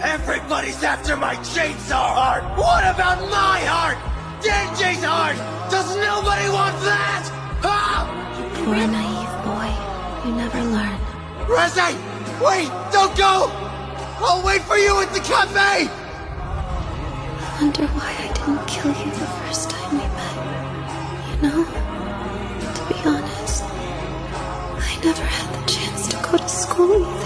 Everybody's after my chainsaw heart! What about my heart? Denji'S heart! Does nobody want that? Ah! Poor naive boy. You never learn. Reze! Wait! Don't go! I'll wait for you at the cafe! I wonder why I didn't kill you the first time we met. You know, to be honest, I never had the chance to go to school either.